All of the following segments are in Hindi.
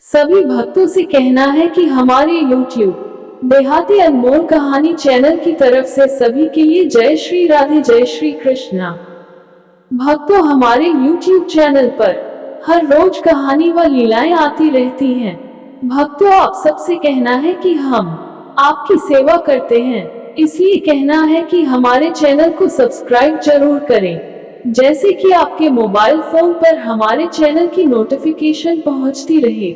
सभी भक्तों से कहना है कि हमारे YouTube देहाती अनमोल कहानी चैनल की तरफ से सभी के लिए जय श्री राधे जय श्री कृष्णा। भक्तों, हमारे YouTube चैनल पर हर रोज कहानी व लीलाएं आती रहती हैं। भक्तों, आप सबसे कहना है कि हम आपकी सेवा करते हैं, इसलिए कहना है कि हमारे चैनल को सब्सक्राइब जरूर करें, जैसे कि आपके मोबाइल फोन पर हमारे चैनल की नोटिफिकेशन पहुंचती रहे।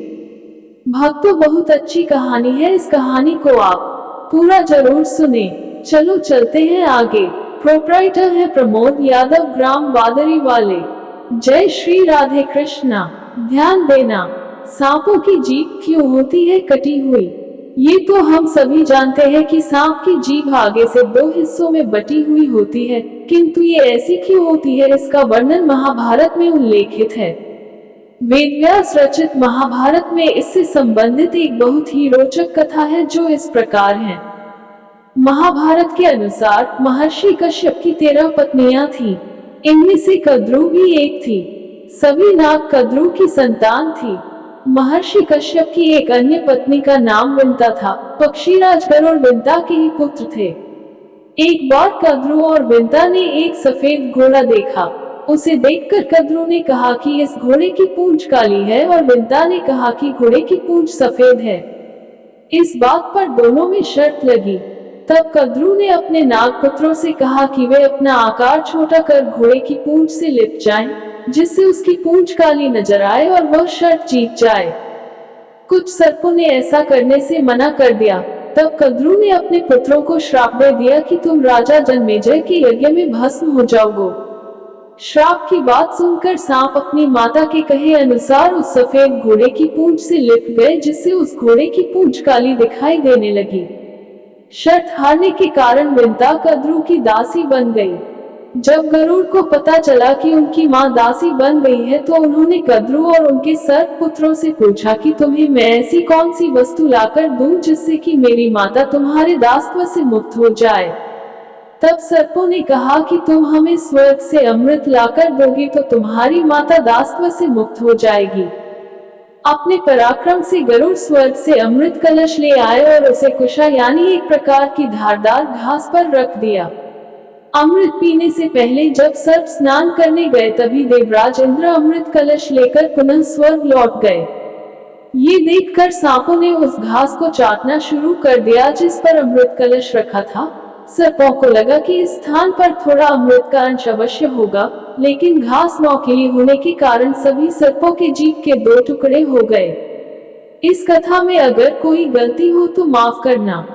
भक्तों, बहुत अच्छी कहानी है, इस कहानी को आप पूरा जरूर सुने। चलो चलते हैं आगे। प्रोप्राइटर है प्रमोद यादव, ग्राम बादरी वाले। जय श्री राधे कृष्णा। ध्यान देना, सांपों की जीभ क्यों होती है कटी हुई? ये तो हम सभी जानते हैं कि सांप की जीभ आगे से दो हिस्सों में बटी हुई होती है, किंतु ये ऐसी क्यों होती है, इसका वर्णन महाभारत में उल्लेखित है। वेदव्यास रचित महाभारत में इससे संबंधित एक बहुत ही रोचक कथा है, जो इस प्रकार है। महाभारत के अनुसार महर्षि कश्यप की 13 पत्नियां थीं। इनमें से कद्रू भी एक थी। सभी नाग कद्रू की संतान थी। महर्षि कश्यप की एक अन्य पत्नी का नाम विंता था। पक्षीराज गरुड़ विंता के ही पुत्र थे। एक बार कद्रू और विंता ने एक सफेद घोड़ा देखा। उसे देखकर कद्रू ने कहा कि इस घोड़े की पूंछ काली है, और विंता ने कहा कि घोड़े की पूंछ सफेद है। इस बात पर दोनों में शर्त लगी। तब कद्रू ने अपने नागपुत्रों से कहा कि वे अपना आकार छोटा कर घोड़े की पूंछ से लिप जाएं, जिससे उसकी पूंछ काली नजर आए और वह शर्त जीत जाए। कुछ सर्पों ने ऐसा करने से मना कर दिया। तब कद्रू ने अपने पुत्रों को श्राप दे दिया कि तुम राजा जन्मेजय के यज्ञ में भस्म हो जाओगे। श्राप की बात सुनकर सांप अपनी माता के कहे अनुसार उस सफेद घोड़े की पूंछ से लिप गए, जिससे उस घोड़े की पूंछ काली दिखाई देने लगी। शर्त हारने के कारण विंता कद्रू की दासी बन गई। जब गरुड़ को पता चला कि उनकी मां दासी बन गई है, तो उन्होंने कद्रू और उनके सर्प पुत्रों से पूछा कि तुम्हें मैं ऐसी कौन सी वस्तु लाकर दूं जिससे कि मेरी माता तुम्हारे दासत्व से मुक्त हो जाए। तब सर्पों ने कहा कि तुम हमें स्वर्ग से अमृत लाकर दोगे तो तुम्हारी माता दासत्व से मुक्त हो जाएगी। अपने पराक्रम से गरुड़ स्वर्ग से अमृत कलश ले आए और उसे कुशा यानी एक प्रकार की धारदार घास पर रख दिया। अमृत पीने से पहले जब सर्प स्नान करने गए, तभी देवराज इंद्र अमृत कलश लेकर पुनः स्वर्ग लौट गए। ये देखकर सांपों ने उस घास को चाटना शुरू कर दिया जिस पर अमृत कलश रखा था। सर्पों को लगा कि इस स्थान पर थोड़ा अमृत का अंश अवश्य होगा, लेकिन घास नोकीली होने के कारण सभी सर्पों के जीभ के 2 टुकड़े हो गए। इस कथा में अगर कोई गलती हो तो माफ करना।